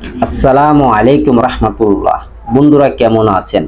আসসালামু আলাইকুম রাহমাতুল্লাহ। বন্ধুরা কেমন আছেন?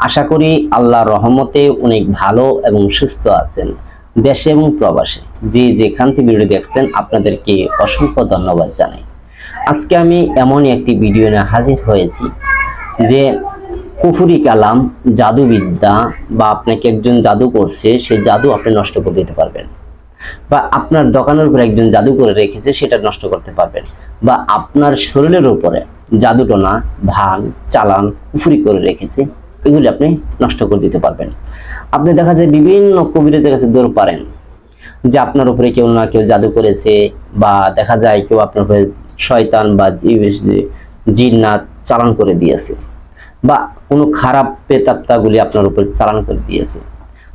আশা করি আল্লাহর রহমতে অনেক ভালো এবং সুস্থ আছেন। দেশে এবং প্রবাসে যে যেখান থেকে ভিডিও দেখছেন আপনাদেরকে অসংখ্য ধন্যবাদ জানাই। আজকে আমি এমনই একটি ভিডিও নিয়ে হাজির হয়েছি যে কুফরি কালাম, জাদুবিদ্যা বা আপনাকে একজন জাদু করছে, সেই জাদু আপনি নষ্ট করে দিতে পারবেন, বা আপনার দোকানের উপর একজন জাদু করে রেখেছে সেটা নষ্ট করতে পারবেন, বা আপনার শরীরের উপরে জাদুটনা, ভান, চালান, কুফরি করে রেখেছে, এগুলি আপনি নষ্ট করে দিতে পারবেন। আপনি দেখা যায় বিভিন্ন কবিরাজের কাছে দৌড় পারেন যে আপনার উপরে কেউ না কেউ জাদু করেছে, বা দেখা যায় কেউ আপনার উপরে শয়তান বা জিন্নাত চালান করে দিয়েছে, বা কোনো খারাপ প্রেতাত্মাগুলি আপনার উপর চালান করে দিয়েছে।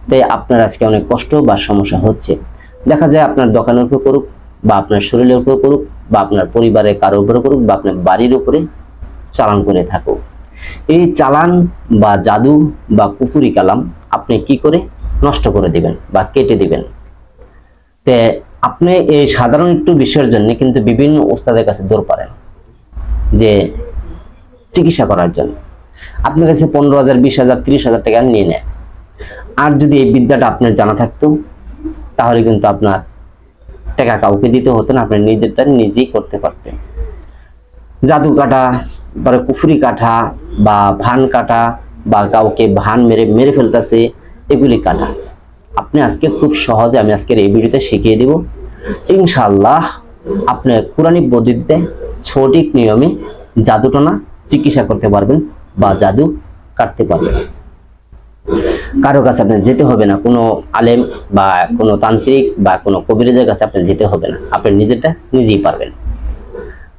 তাই আপনার আজকে অনেক কষ্ট বা সমস্যা হচ্ছে। দেখা যায় আপনার দোকানের উপর করুক, বা আপনার শরীরের উপর করুক, বা আপনার পরিবারের কারোর উপরে করুক, বা আপনার বাড়ির উপরে চালান করে থাকুক। এই চালান বা জাদু বা কুফরি কালাম আপনি কি করে নষ্ট করে দিবেন বা কেটে দিবেন? তে আপনি এই সাধারণ একটু বিষয়ের জন্য কিন্তু বিভিন্ন ওস্তাদের কাছে দৌড় পারেন যে চিকিৎসা করার জন্য। আপনার কাছে 15,000, 20,000, 30,000 টাকা নিয়ে নেয়। আর যদি এই বিদ্যাটা আপনার জানা থাকতো তাহলে কিন্তু আপনার টাকা কাউকে দিতে হতো না, আপনি নিজেরটা নিজেই করতে পারতেন। জাদু কাটা, পরে কুফরি কাটা, বা ভান কাটা, বা কাউকে ভান মেরে ফেলতেছে, এগুলি কাটা আপনি আজকে খুব সহজে আমি আজকের এই ভিডিওতে শিখিয়ে দিব। ইনশাআল্লাহ আপনি কোরআনিক পদ্ধতিতে সঠিক নিয়মে জাদুটনা চিকিৎসা করতে পারবেন বা জাদু কাটতে পারবেন। কারো কাছে আপনার যেতে হবে না, কোনো আলেম বা কোনো তান্ত্রিক বা কোনো কবিরাজের কাছে আপনার যেতে হবে না, আপনি নিজেরটা নিজেই পারবেন।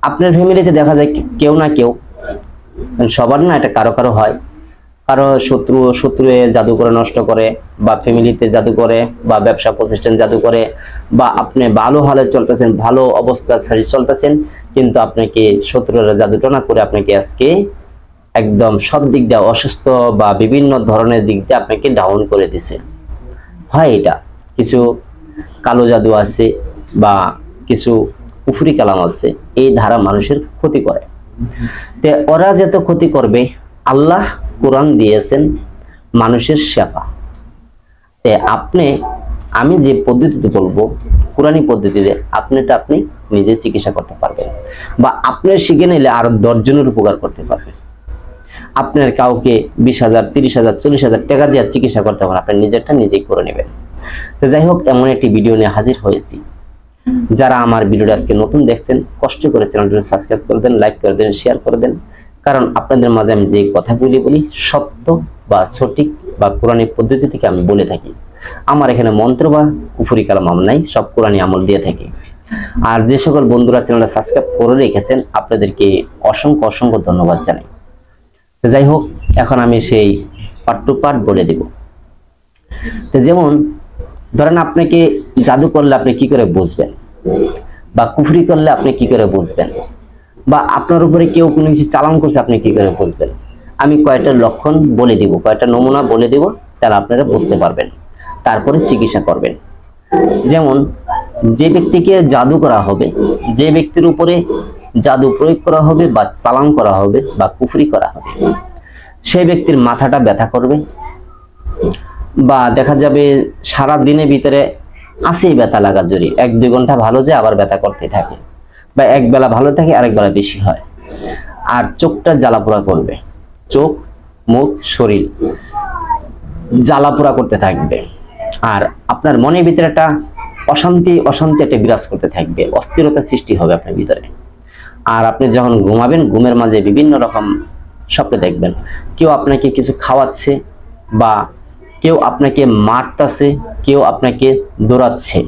আপনার ফ্যামিলিতে দেখা যায় কেউ না কেউ, সবার না, এটা কারো কারো হয়, কারো শত্রু জাদু করে নষ্ট করে, বা ফ্যামিলিতে জাদু করে, বা ব্যবসা প্রতিষ্ঠান জাদু করে, বা আপনি ভালো হালে চলতেছেন, ভালো অবস্থা চলতেছেন, কিন্তু আপনাকে শত্রুরা জাদুটনা করে আপনাকে আজকে একদম সব দিক দিয়ে অসুস্থ বা বিভিন্ন ধরনের দিক দিয়ে আপনাকে ডাউন করে দিছে। হয় এটা কিছু কালো জাদু আছে বা কিছু কুফরি কালাম আছে, এই ধারা মানুষের ক্ষতি করে। তে ওরা যত ক্ষতি করবে, আল্লাহ কোরআন দিয়েছেন মানুষের সেবা। তে আমি যে পদ্ধতিতে বলবো কোরআনী পদ্ধতিতে আপনি নিজে চিকিৎসা করতে পারবেন, বা আপনি শিখে নিলে আরো 10 জনের উপকার করতে পারবেন। আপনার কাউকে 20,000, 30,000, 40,000 টাকা দিয়ে চিকিৎসা করতে পারেন, আপনি নিজেরটা নিজেই করে নেবেন। তো যাই হোক, এমন একটি ভিডিও নিয়ে হাজির হয়েছি। যারা আমার ভিডিওটা আজকে নতুন দেখছেন, কষ্ট করে চ্যানেলটি সাবস্ক্রাইব করে দেন, লাইক করে দেন, শেয়ার করে দেন। কারণ আপনাদের মাঝে আমি যে কথাগুলি বলি সত্য বা সঠিক বা কোরআনী পদ্ধতি থেকে আমি বলে থাকি। আমার এখানে মন্ত্র বা কুফরি কালাম আমল নাই, সব কোরআনী আমল দিয়ে থাকি। আর যে সকল বন্ধুরা চ্যানেলটা সাবস্ক্রাইব করে রেখেছেন আপনাদেরকে অসংখ্য অসংখ্য ধন্যবাদ জানাই। যাই হোক, এখন আমি সেই পার্ট টু পার্ট বলে দেব। তো যেমন ধরেন আপনাকে জাদু করলে আপনি কি করে বুঝবেন, বা কুফরি করলে আপনি কি করে বুঝবেন, বা আপনার উপরে কেউ কোনো কিছু চালান করছে আপনি কি করে বুঝবেন, আমি কয়েকটা লক্ষণ বলে দিব, কয়েকটা নমুনা বলে দিব, তাহলে আপনারা বুঝতে পারবেন, তারপরে চিকিৎসা করবেন। যেমন যে ব্যক্তিকে জাদু করা হবে, যে ব্যক্তির উপরে জাদু প্রয়োগ করা হবে বা চালান করা হবে বা কুফরি করা হবে, সেই ব্যক্তির মাথাটা ব্যথা করবে, বা দেখা যাবে সারা দিনের ভিতরে আসেই ব্যথা লাগা জড়ি, 1-2 ঘন্টা ভালো যায় আবার ব্যথা করতে থাকে, বা এক বেলা ভালো থাকে আরেক বেলা বেশি হয়। আর চোখটা জ্বালাপোড়া করবে, চোখ, মুখ, শরীর জ্বালাপোড়া করতে থাকবে। আর আপনার মনের ভিতরে একটা অশান্তি একটা বিরাজ করতে থাকবে, অস্থিরতা সৃষ্টি হবে আপনার ভিতরে। আর আপনি যখন ঘুমাবেন, ঘুমের মাঝে বিভিন্ন রকম স্বপ্ন দেখবেন, কেউ আপনাকে কিছু খাওয়াচ্ছে, বা কেউ আপনাকে মারতেছে, কেউ আপনাকে দৌড়াচ্ছে,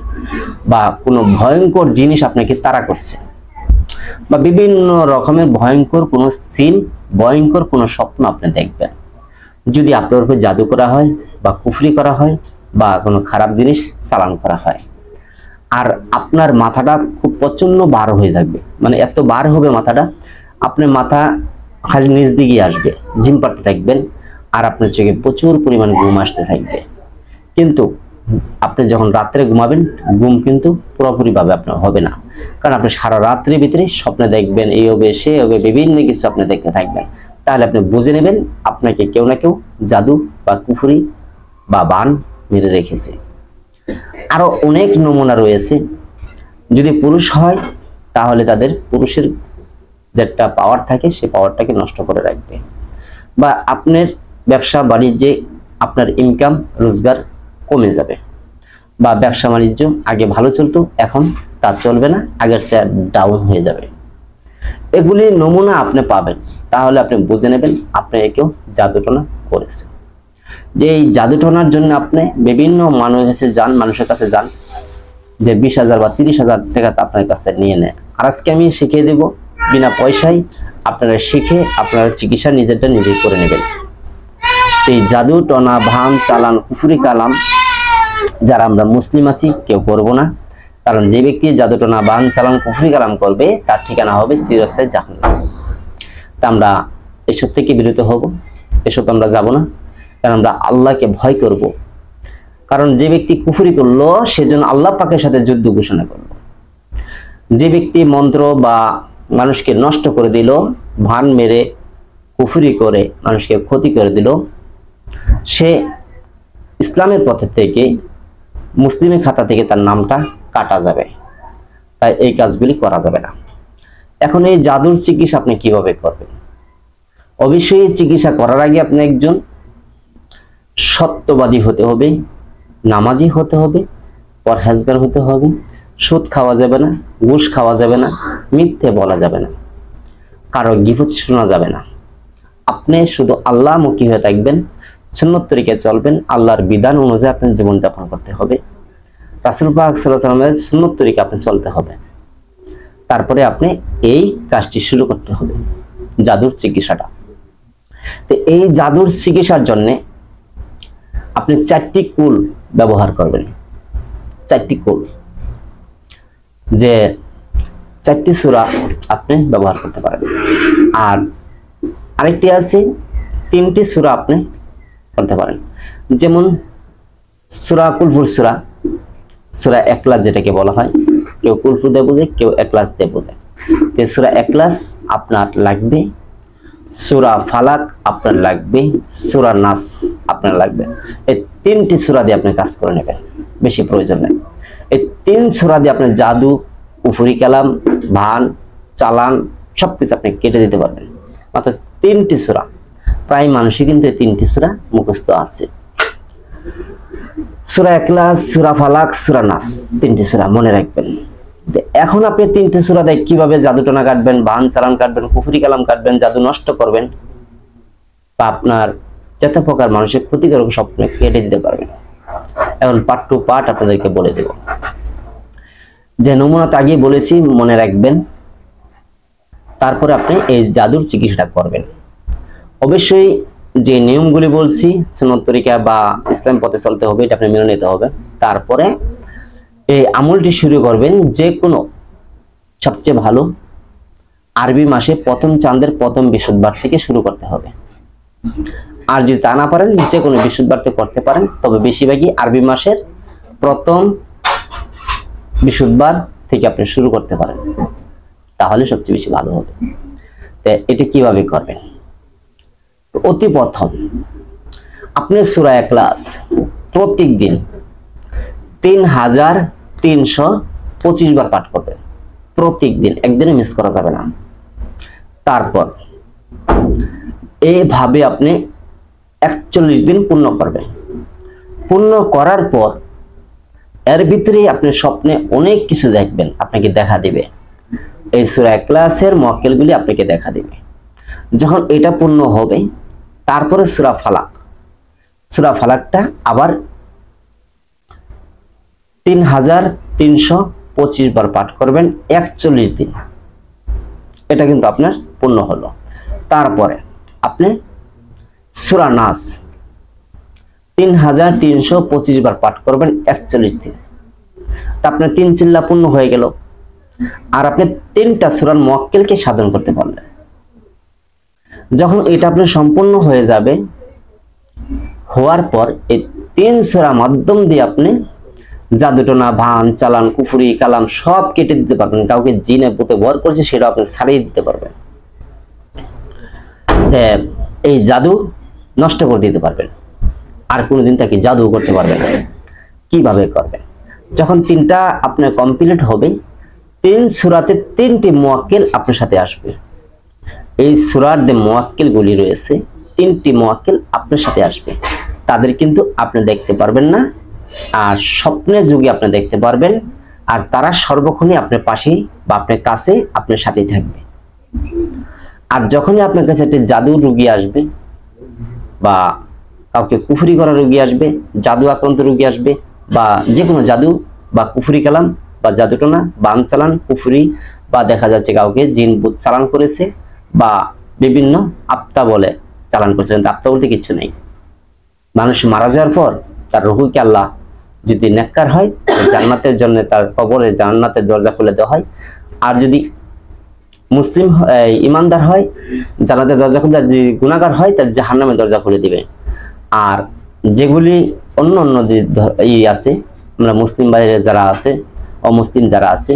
বা কোনো ভয়ঙ্কর জিনিস আপনাকে তাড়া করছে, বা বিভিন্ন রকমের ভয়ঙ্কর কোনো সিন, ভয়ঙ্কর কোনো স্বপ্ন আপনি দেখবেন। যদি আপনার উপর জাদু করা হয় বা কুফরি করা হয় বা কোনো খারাপ জিনিস চালান করা হয়, আর আপনার মাথাটা খুব প্রচন্ড বার হয়ে থাকবে, মানে এত বার হবে মাথাটা, আপনার মাথা খালি নিচ দিকে আসবে, ঝিম পাড়তে থাকবেন, আর আপনার চোখে প্রচুর পরিমাণ ঘুম আসতে থাকবে। কিন্তু আপনি যখন রাত্রে ঘুমাবেন, ঘুম কিন্তু পুরোপুরি ভাবে আপনার হবে না, কারণ আপনি সারা রাত্রির ভিতরে স্বপ্নে দেখবেন, এই হবে সে হবে, বিভিন্ন কিছু আপনি দেখতে থাকবেন। তাহলে আপনি বুঝে নেবেন আপনাকে কেউ না কেউ জাদু বা কুফরি বা বান মেরে রেখেছে। আরো অনেক নমুনা রয়েছে। যদি পুরুষ হয় তাহলে তাদের পুরুষের যে একটা পাওয়ার থাকে সেই পাওয়ারটাকে নষ্ট করে রাখবে, বা আপনার ব্যবসা বাণিজ্যে আপনার ইনকাম রোজগার কমে যাবে, বা ব্যবসা বাণিজ্য আগে ভালো চলতো এখন তা চলবে না, আগের চেয়ে ডাউন হয়ে যাবে। এগুলি নমুনা আপনি পাবেন, তাহলে আপনি বুঝে নেবেন আপনাকে কেউ জাদুটনা করেছে। যে এই জাদুটনার জন্য আপনি বিভিন্ন মানুষের কাছে যান, যে 20,000 বা 30,000 টাকা আপনার কাছ থেকে নিয়ে নেয়। আর আজকে আমি শিখিয়ে দেব বিনা পয়সায় আপনারা শিখে আপনারা চিকিৎসা নিজেরটা নিজেই করে নেবেন। এই জাদু টনা ভান চালান কুফরি কালাম যারা আমরা মুসলিম আছি কেউ করব না, কারণ যে ব্যক্তি জাদু টনা ভান চালান কুফরি কালাম করবে তার ঠিকানা হবে চিরস্থায়ী জাহান্নাম। তা আমরা এসব থেকে বিরত হব, এসব আমরা যাব না, কারণ আমরা আল্লাহকে ভয় করব। কারণ যে ব্যক্তি কুফরি করলো সেজন্য আল্লাহ পাকের সাথে যুদ্ধ ঘোষণা করলো। যে ব্যক্তি মন্ত্র বা মানুষকে নষ্ট করে দিল, ভান মেরে কুফরি করে মানুষকে ক্ষতি করে দিল, সে ইসলামের পথে থেকে মুসলিমের খাতা থেকে তার নামটা কাটা যাবে। তাই এই কাজগুলি করা যাবে না। এখন এই জাদুর চিকিৎসা আপনি কিভাবে করবেন? অবশ্যই চিকিৎসা করার আগে আপনি একজন সত্যবাদী হতে হবে, নামাজি হতে হবে, পরহেজগার হতে হবে। সুদ খাওয়া যাবে না, ঘুষ খাওয়া যাবে না, মিথ্যে বলা যাবে না, কারো গীবত শোনা যাবে না। আপনি শুধু আল্লাহমুখী হয়ে থাকবেন, সুন্নত তরিকায় চলবেন, আল্লাহর বিধান অনুযায়ী আপনার জীবনযাপন করতে হবে, রাসূল পাক সাল্লাল্লাহু আলাইহি ওয়াসাল্লামের সুন্নত তরিকা আপনি চলতে হবে। তারপরে আপনি এই কাজটি শুরু করতে হবে, জাদুর চিকিৎসাটা। তো এই জাদুর চিকিৎসার জন্য আপনি 4টি কুল ব্যবহার করবেন। 4টি কুল, যে 4টি সূরা আপনি ব্যবহার করতে পারেন। আর আরেকটি আছে 3টি সূরা আপনি করতে পারেন, যেমন সূরা কুলহুর সূরা, সূরা ইখলাস যেটাকে বলা হয়, কেউ কুলহু দিয়ে বোঝে, কেউ ইখলাস দিয়ে বোঝে। তো সূরা ইখলাস আপনার লাগবে, সূরা ফালাক আপনার লাগবে, সূরা নাস আপনার লাগবে। এই 3টি সূরা দিয়ে আপনি কাজ করে নেবেন, বেশি প্রয়োজন নেই। এই 3 সূরা দিয়ে আপনি জাদু, কুফরি কালাম, ভান, চালান সবকিছু আপনি কেটে দিতে পারবেন। মাত্র 3টি সূরা। প্রায় মানুষই কিন্তু এই 3টি সূরা মুখস্থ আছে। সূরা ইখলাস, সূরা ফালাক, সূরা নাস, 3টি সূরা মনে রাখবেন। এখন আপনি 3টি সূরা দিয়ে কিভাবে জাদুটনা কাটবেন, ভান চালান কাটবেন, কুফরি কালাম কাটবেন, জাদু নষ্ট করবেন, বা আপনার যত প্রকার মানুষের ক্ষতিকারক স্বপ্ন কেটে দিতে পারবেন, এখন পার্ট টু পার্ট আপনাদেরকে বলে দেব। যে নমুনাটা আগে বলেছি মনে রাখবেন, তারপরে আপনি এই জাদুর চিকিৎসাটা করবেন। অবশ্যই যে নিয়মগুলি বলছি সুন্নত তরিকা বা ইসলাম পথে চলতে হবে, এটা আপনি মেনে নিতে হবে। তারপরে এই আমলটি শুরু করবেন যে কোনো সবচেয়ে ভালো আরবি মাসে প্রথম চাঁদের প্রথম বৃহস্পতিবার থেকে শুরু করতে হবে। আর যদি তা না পারেন যে কোনো বৃহস্পতিবারতে করতে পারেন, তবে বেশিরভাগই আরবি মাসের প্রথম বৃহস্পতিবার থেকে আপনি শুরু করতে পারেন, তাহলে সবচেয়ে বেশি ভালো হবে। তো এটা কিভাবে করবেন? অতি প্রথম আপনি সূরা ইখলাস প্রত্যেকদিন 3325 বার পাঠ করবেন, প্রত্যেকদিন, একদিনে মিস করা যাবে না। তারপর এইভাবে আপনি 41 দিন পূর্ণ করবেন। পূর্ণ করার পর এর ভিতরে আপনি স্বপ্নে অনেক কিছু দেখবেন, আপনাকে দেখা দিবে। এই সূরা ইখলাসের মক্কেলগুলি আপনাকে দেখা দিবে। যখন এটা পূর্ণ হবে তারপরে সূরা ফালাক, সূরা ফালাকটা আবার 3325 বার পাঠ করবেন 41 দিন। এটা কিন্তু আপনার পূর্ণ হলো। তারপরে আপনি সূরা নাস 3325 বার পাঠ করবেন 41 দিন। তা আপনার 3 চিল্লা পূর্ণ হয়ে গেল। আর আপনি 3টা সূরার মুয়াক্কিলকে সাধন করতে পারলেন। যখন এটা আপনার সম্পূর্ণ হয়ে যাবে, হওয়ার পর এই 3 সূরা মাধ্যম দিয়ে আপনি জাদুটোনা, ভান, চালান, কুফরি, কালাম সব কেটে দিতে পারবেন। কাউকে জিনে ভূতে ভর করছে সেটা আপনি ছাড়িয়ে দিতে পারবেন। এই জাদু নষ্ট করে দিতে পারবেন, আর কোনোদিন তাকে জাদু করতে পারবেন না। কিভাবে করবেন? যখন 3টা আপনার কমপ্লিট হবে, 3 সূরাতে 3টি মুয়াক্কিল আপনার সাথে আসবে। এই সূরার যে মুয়াক্কিল গুলি রয়েছে, 3টি মুয়াক্কিল আপনার সাথে আসবে। তাদের কিন্তু আপনি দেখতে পারবেন না, আর স্বপ্নের যুগে আপনি দেখতে পারবেন, আর তারা সর্বক্ষণই আপনার পাশে বা আপনার কাছে আপনার সাথেই থাকবে। আর যখনই আপনার কাছে একটা জাদুর রোগী আসবে, বা কাউকে কুফরি করা রোগী আসবে, জাদু আক্রান্ত রোগী আসবে, বা যে কোনো জাদু বা কুফরি কালাম বা জাদুটোনা, বান চালান, কুফরি, বা দেখা যাচ্ছে কাউকে জিন ভূত চালান করেছে, বা বিভিন্ন আপ্তা বলে চালান করেছে। কিন্তু আপ্তা বলতে কিছু নেই। মানুষ মারা যাওয়ার পর তার রুহকে আল্লাহ যদি নেককার হয়, জান্নাতের জন্য তার কবরে জান্নাতের দরজা খুলে দেওয়া হয়। আর যদি মুসলিম ইমানদার হয়, জান্নাতের দরজা খুলে, যে গুনাহগার হয় তার জাহান্নামের দরজা খুলে দিবে। আর যেগুলি অন্য অন্য যে আছে, আমরা মুসলিম বাইরে যারা আছে, অমুসলিম যারা আছে,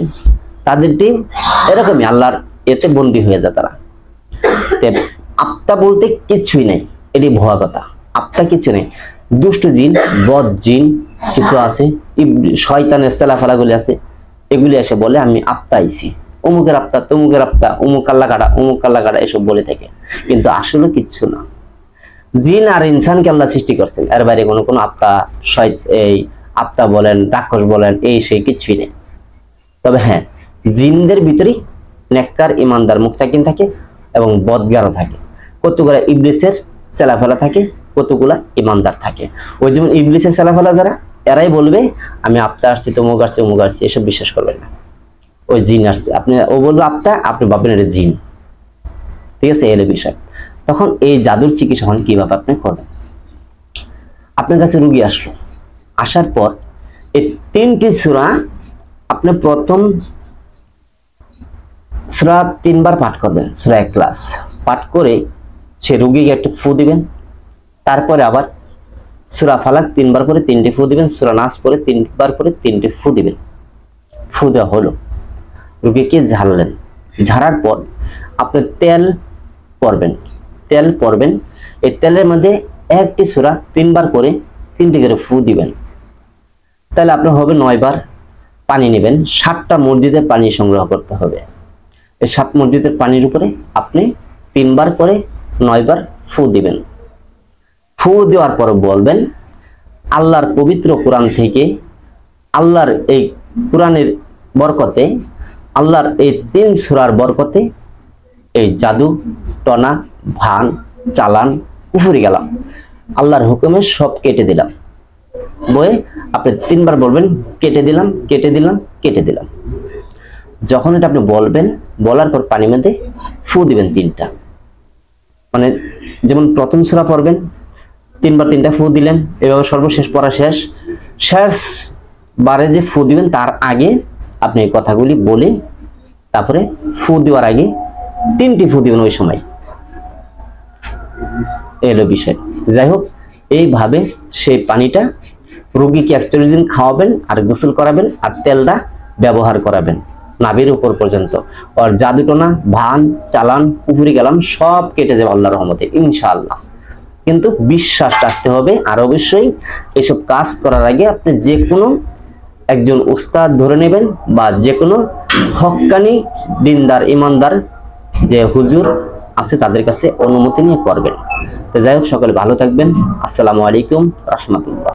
তাদেরটি এরকমই আল্লাহর এতে বন্দী হয়ে যায় তারা। আত্মা বলতে কিছুই নেই, এটি ভুয়া কথা। আত্মা কিছু নেই। দুষ্ট জিন, বদ জিন কিছু আছে, শয়তানের চেলাফেলাগুলি আছে, এগুলি এসে বলে আমি আত্মা আইছি, অমুকের আত্মা, তমুকের আত্মা, অমুক আল্লাহ কাটা, অমুক আল্লাহ কাটা, এসব বলে থাকে। কিন্তু আসলে কিচ্ছু না। জিন আর ইনসানকে আল্লাহ সৃষ্টি করছেন, এর বাইরে কোনো আত্মা, এই আত্মা বলেন, রাক্ষস বলেন, এই সেই কিছুই নেই। তবে হ্যাঁ, জিনদের ভিতরেই নেককার, ইমানদার, মুত্তাকিন থাকে এবং বদগারও থাকে। কতগুলা ইবলিসের চেলাফেলা থাকে, কতগুলা ইমানদার থাকে। ওই যেমন ইবলিসের চেলাফেলা যারা, এরাই বলবে আমি আত্মা আসছি, তমুক আসছি, অমুক আসছি, এসব বিশ্বাস করবেন না। ওই জিন আসছে, আপনি ও বলবে আত্মা, আপনি ভাববেন এটা জিন। ঠিক আছে, এর বিষয়। তখন এই জাদুর চিকিৎসা কিভাবে আপনি করবেন? আপনার কাছে রোগী আসলো, আসার পর এই 3টি সূরা আপনি প্রথম সূরা 3 বার পাঠ করবেন, সূরা ইখলাস পাঠ করে সে রোগীকে একটা ফু দিবেন। তারপরে আবার সূরা ফালাক 3 বার করে 3টি ফু দিবেন, সূরা নাস পরে 3 বার করে 3টি ফু দিবেন। ফু দেওয়া হলো, রোগীকে ঝাড়লেন। ঝাড়ার পর আপনি তেল পরবেন। তেল পরবেন, এই তেলের মধ্যে একটি সূরা 3 বার করে 3টি করে ফু দিবেন। তাহলে আপনার হবে 9 বার। পানি নেবেন, 7টা মসজিদের পানি সংগ্রহ করতে হবে। এই 7 মসজিদের পানির উপরে আপনি 3 বার করে 9 বার ফু দিবেন। ফু দেওয়ার পর বলবেন আল্লাহর পবিত্র কোরআন থেকে, আল্লাহর এই কোরআনের বরকতে, আল্লাহর এই 3 সূরার বরকতে এই জাদু টনা, ভান, চালান, কুফরি গেলাম, আল্লাহর হুকুমে সব কেটে দিলাম। বয়ে আপনি 3 বার বলবেন কেটে দিলাম, কেটে দিলাম, কেটে দিলাম। যখন এটা আপনি বলবেন, বলার পর পানির মধ্যে ফু দিবেন 3টা। মানে যেমন প্রথম সূরা পড়বেন, 3 বার 3টা ফু দিলেন, এভাবে সর্বশেষ পড়া শেষ। শেষ বারে যে ফু দিবেন তার আগে আপনি এই কথাগুলি বলে, তারপরে ফু দেওয়ার আগে 3টি ফু দিবেন ওই সময়। এলো বিষয়। যাই হোক, এইভাবে সেই পানিটা রোগীকে 41 দিন খাওয়াবেন, আর গোসল করাবেন, আর তেলটা ব্যবহার করাবেন নাভির উপর পর্যন্ত। আর জাদুটোনা, ভান, চালান, কুফরি গেলাম সব কেটে যাবে আল্লাহর রহমতে ইনশাআল্লাহ। কিন্তু বিশ্বাস রাখতে হবে। আর অবশ্যই এসব কাজ করার আগে আপনি যে কোনো একজন উস্তাদ ধরে নেবেন, বা যে কোনো হক্কানি দিনদার ইমানদার যে হুজুর আছে তাদের কাছে অনুমতি নিয়ে করবেন। তো যাই হোক, সকলে ভালো থাকবেন। আসসালামু আলাইকুম রাহমাতুল্লাহ।